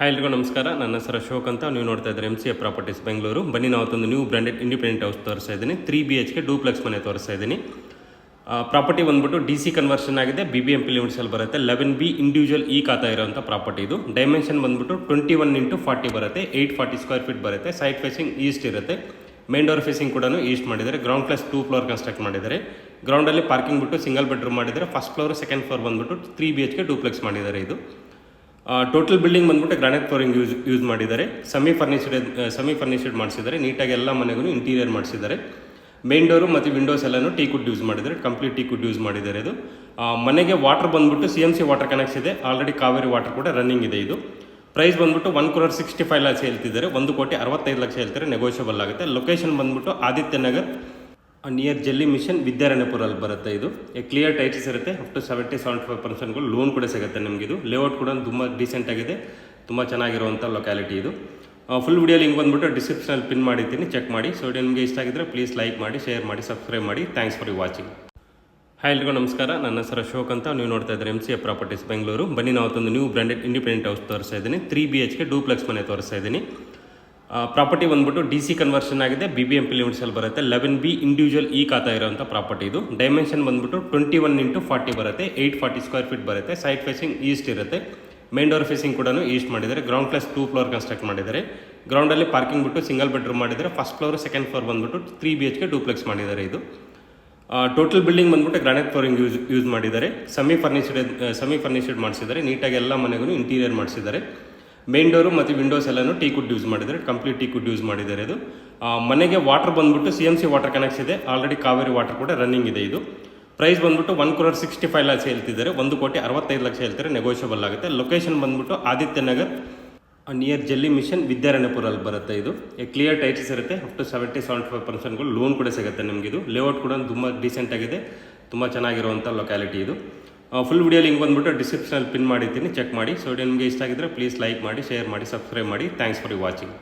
Hi ಎಲ್ರಿಗೂ ನಮಸ್ಕಾರ. ನನ್ನ ಹೆಸರು ಅಶೋಕ್ ಅಂತ. ನೀವು ನೋಡ್ತಾ ಇದ್ದಾರೆ MCA ಪ್ರಾಪರ್ಟೀಸ್ ಬೆಂಗಳೂರು. ಬನ್ನಿ, ನಾವತ್ತೊಂದು ನ್ಯೂ ಬ್ರ್ಯಾಂಡೆಡ್ ಇಂಡಿಪೆಂಡೆಂಟ್ ಹೌಸ್ ತೋರಿಸ್ತಾ ಇದ್ದೀನಿ. 3 BHK ಡೂಪ್ಲೆಕ್ಸ್ ಮನೆ ತೋರಿಸ್ತಾ ಇದ್ದೀನಿ. ಪ್ರಾಪರ್ಟಿ ಬಂದ್ಬಿಟ್ಟು DC ಕನ್ವರ್ಷನ್ ಆಗಿದೆ. BBMP ಲಿಮಿಟ್ಸಲ್ಲಿ ಬರುತ್ತೆ. 11B ಇಂಡಿವಿಜುವಲ್ ಖಾತಾ ಇರೋಂಥ ಪ್ರಾಪರ್ಟಿ ಇದು. ಡೈಮೆನ್ಷನ್ ಬಂದ್ಬಿಟ್ಟು 21x40 ಬರುತ್ತೆ. 840 ಸ್ಕ್ವೇರ್ ಫೀಟ್ ಬರುತ್ತೆ. ಸೈಡ್ ಫೇಸಿಂಗ್ ಈಸ್ಟ್ ಇರುತ್ತೆ. ಮೇನ್ ಡೋರ್ ಫೇಸಿಂಗ್ ಕೂಡ ಈಸ್ಟ್ ಮಾಡಿದ್ದಾರೆ. ಗ್ರೌಂಡ್ ಪ್ಲಸ್ 2 ಫ್ಲೋರ್ ಕನ್ಸ್ಟ್ರಕ್ಟ್ ಮಾಡಿದ್ದಾರೆ. ಗ್ರೌಂಡಲ್ಲಿ ಪಾರ್ಕಿಂಗ್ ಬಿಟ್ಟು ಸಿಂಗಲ್ ಬೆಡ್ರೂಮ್ ಮಾಡಿದ್ದಾರೆ. ಫಸ್ಟ್ ಫ್ಲೋರ್ ಸೆಕೆಂಡ್ ಫ್ಲೋರ್ ಬಂದ್ಬಿಟ್ಟು 3 BHK ಡೂಪ್ಲೆಕ್ಸ್ ಮಾಡಿದ್ದಾರೆ. ಇದು ಟೋಟಲ್ ಬಿಲ್ಡಿಂಗ್ ಬಂದ್ಬಿಟ್ಟು ಗ್ರಾನೈಟ್ ಫ್ಲೋರಿಂಗ್ ಯೂಸ್ ಮಾಡಿದ್ದಾರೆ. ಸೆಮಿ ಫರ್ನಿಶ್ಡ್ ಮಾಡಿಸಿದ್ದಾರೆ. ನೀಟಾಗಿ ಎಲ್ಲ ಮನೆಗೂ ಇಂಟೀರಿಯರ್ ಮಾಡಿಸಿದ್ದಾರೆ. ಮೇನ್ ಡೋರು ಮತ್ತು ವಿಂಡೋಸ್ ಎಲ್ಲನೂ ಟೀಕುಡ್ ಯೂಸ್ ಮಾಡಿದ್ದಾರೆ. ಕಂಪ್ಲೀಟ್ ಟೀಕುಡ್ ಯೂಸ್ ಮಾಡಿದ್ದಾರೆ. ಇದು ಮನೆಗೆ ವಾಟರ್ ಬಂದ್ಬಿಟ್ಟು CMC ವಾಟರ್ ಕನೆಕ್ಟ್ಸ್ ಇದೆ. ಆಲ್ರೆಡಿ ಕಾವೇರಿ ವಾಟರ್ ಕೂಡ ರನ್ನಿಂಗ್ ಇದೆ. ಇದು ಪ್ರೈಸ್ ಬಂದ್ಬಿಟ್ಟು 1,65 lakhs ಹೇಳ್ತಿದ್ದಾರೆ. 1,65 ಹೇಳ್ತಾರೆ. ನೆಗೋಷಿಯಬಲ್ ಆಗುತ್ತೆ. ಲೊಕೇಶನ್ ಬಂದ್ಬಿಟ್ಟು Aditya Nagar near jelly machine ವಿದ್ಯಾರಣ್ಯಪುರಲ್ಲಿ ಬರುತ್ತೆ. ಇದು ಕ್ಲಿಯರ್ ಟೈಟ್ಸ್ ಇರುತ್ತೆ. ಅಪ್ ಟು 70-75% ಲೋನ್ ಕೂಡ ಸಿಗುತ್ತೆ ನಿಮಗೆ. ಇದು ಲೇಔಟ್ ಕೂಡ ತುಂಬ ಡೀಸೆಂಟ್ ಆಗಿದೆ. ತುಂಬ ಚೆನ್ನಾಗಿರುವಂಥ ಲೊಕ್ಯಾಲಿಟಿ ಇದು. ಫುಲ್ ವಿಡಿಯೋ ಲಿಂಕ್ ಬಂದ್ಬಿಟ್ಟು ಡಿಸ್ಕ್ರಿಪ್ಷನಲ್ಲಿ ಪಿನ್ ಮಾಡಿರ್ತೀನಿ, ಚೆಕ್ ಮಾಡಿ. ಸೊ ನಿಮಗೆ ಇಷ್ಟ ಆಗಿದ್ರೆ ಪ್ಲೀಸ್ ಲೈಕ್ ಮಾಡಿ, ಶೇರ್ ಮಾಡಿ, ಸಬ್ಸ್ಕ್ರೈಬ್ ಮಾಡಿ. Thanks for watching. ಹಾಯ್ ಎಲ್ರಿಗೂ ನಮಸ್ಕಾರ. ನನ್ನ ಹೆಸರು ಅಶೋಕ್ ಅಂತ. ನೀವು ನೋಡ್ತಾ ಇದ್ದಾರೆ MCA ಪ್ರಾಪರ್ಟೀಸ್ ಬೆಂಗಳೂರು. ಬನ್ನಿ, ನಾವತ್ತೊಂದು ನ್ಯೂ ಬ್ರ್ಯಾಂಡೆಡ್ ಇಂಡಿಪೆಂಡೆಂಟ್ ಹೌಸ್ ತೋರಿಸ್ತಾ ಇದ್ದೀನಿ. 3 BHK ಡೂಪ್ಲೆಕ್ಸ್ ಮನೆ ತೋರಿಸ್ತಾ ಇದ್ದೀನಿ. ಪ್ರಾಪರ್ಟಿ ಬಂದ್ಬಿಟ್ಟು DC ಕನ್ವರ್ಷನ್ ಆಗಿದೆ. BBMP ಲಿಮಿಟ್ಸಲ್ಲಿ ಬರುತ್ತೆ. 11B ಇಂಡಿವಿಜುವಲ್ ಖಾತಾ ಇರೋಂಥ ಪ್ರಾಪರ್ಟಿ ಇದು. ಡೈಮೆನ್ಷನ್ ಬಂದ್ಬಿಟ್ಟು 21x40 ಬರುತ್ತೆ. 840 ಸ್ಕ್ವೇರ್ ಫೀಟ್ ಬರುತ್ತೆ. ಸೈಡ್ ಫೇಸಿಂಗ್ ಈಸ್ಟ್ ಇರುತ್ತೆ. ಮೇನ್ ಡೋರ್ ಫೇಸಿಂಗ್ ಕೂಡ ಈಸ್ಟ್ ಮಾಡಿದ್ದಾರೆ. ಗ್ರೌಂಡ್ ಪ್ಲಸ್ 2 ಫ್ಲೋರ್ ಕನ್ಸ್ಟ್ರಕ್ಟ್ ಮಾಡಿದ್ದಾರೆ. ಗ್ರೌಂಡಲ್ಲಿ ಪಾರ್ಕಿಂಗ್ ಬಿಟ್ಟು ಸಿಂಗಲ್ ಬೆಡ್ರೂಮ್ ಮಾಡಿದ್ದಾರೆ. ಫಸ್ಟ್ ಫ್ಲೋರ್ ಸೆಕೆಂಡ್ ಫ್ಲೋರ್ ಬಂದ್ಬಿಟ್ಟು 3 BHK ಡೂಪ್ಲೆಕ್ಸ್ ಮಾಡಿದ್ದಾರೆ. ಇದು ಟೋಟಲ್ ಬಿಲ್ಡಿಂಗ್ ಬಂದ್ಬಿಟ್ಟು ಗ್ರಾನೈಟ್ ಫ್ಲೋರಿಂಗ್ ಯೂಸ್ ಮಾಡಿದ್ದಾರೆ. ಸೆಮಿ ಫರ್ನಿಶ್ಡ್ ಮಾಡಿಸಿದ್ದಾರೆ. ನೀಟಾಗಿ ಎಲ್ಲ ಮನೆಗೂ ಇಂಟೀರಿಯರ್ ಮಾಡಿಸಿದ್ದಾರೆ. ಮೇನ್ ಡೋರು ಮತ್ತು ವಿಂಡೋಸ್ ಎಲ್ಲನೂ ಟೀಕುಡ್ ಯೂಸ್ ಮಾಡಿದ್ದಾರೆ. ಕಂಪ್ಲೀಟ್ ಟೀಕುಡ್ ಯೂಸ್ ಮಾಡಿದ್ದಾರೆ. ಇದು ಮನೆಗೆ ವಾಟರ್ ಬಂದ್ಬಿಟ್ಟು CMC ವಾಟರ್ ಕನೆಕ್ಟ್ಸ್ ಇದೆ. ಆಲ್ರೆಡಿ ಕಾವೇರಿ ವಾಟರ್ ಕೂಡ ರನ್ನಿಂಗ್ ಇದೆ. ಇದು ಪ್ರೈಸ್ ಬಂದ್ಬಿಟ್ಟು 1,65 lakhs ಹೇಳ್ತಿದ್ದಾರೆ. 1,65 ಹೇಳ್ತಾರೆ. ನೆಗೋಷಿಯಬಲ್ ಆಗುತ್ತೆ. ಲೊಕೇಶನ್ ಬಂದ್ಬಿಟ್ಟು Aditya Nagar near jelly machine ವಿದ್ಯಾರಣ್ಯಪುರಲ್ಲಿ ಬರುತ್ತೆ. ಇದು ಕ್ಲಿಯರ್ ಟೈಟ್ಸ್ ಇರುತ್ತೆ. ಅಪ್ ಟು 70-75% ಲೋನ್ ಕೂಡ ಸಿಗುತ್ತೆ ನಿಮಗೆ. ಇದು ಲೇಔಟ್ ಕೂಡ ತುಂಬ ಡೀಸೆಂಟ್ ಆಗಿದೆ. ತುಂಬ ಚೆನ್ನಾಗಿರುವಂಥ ಲೊಕ್ಯಾಲಿಟಿ ಇದು. ಫುಲ್ ವಿಡಿಯೋ ಲಿಂಕ್ ಬಂದ್ಬಿಟ್ಟು ಡಿಸ್ಕ್ರಿಪ್ಷನಲ್ಲಿ ಪಿನ್ ಮಾಡಿರ್ತೀನಿ, ಚೆಕ್ ಮಾಡಿ. ಸೊ ನಿಮಗೆ ಇಷ್ಟ ಆಗಿದ್ರೆ ಪ್ಲೀಸ್ ಲೈಕ್ ಮಾಡಿ, ಶೇರ್ ಮಾಡಿ, ಸಬ್ಸ್ಕ್ರೈಬ್ ಮಾಡಿ. Thanks for watching.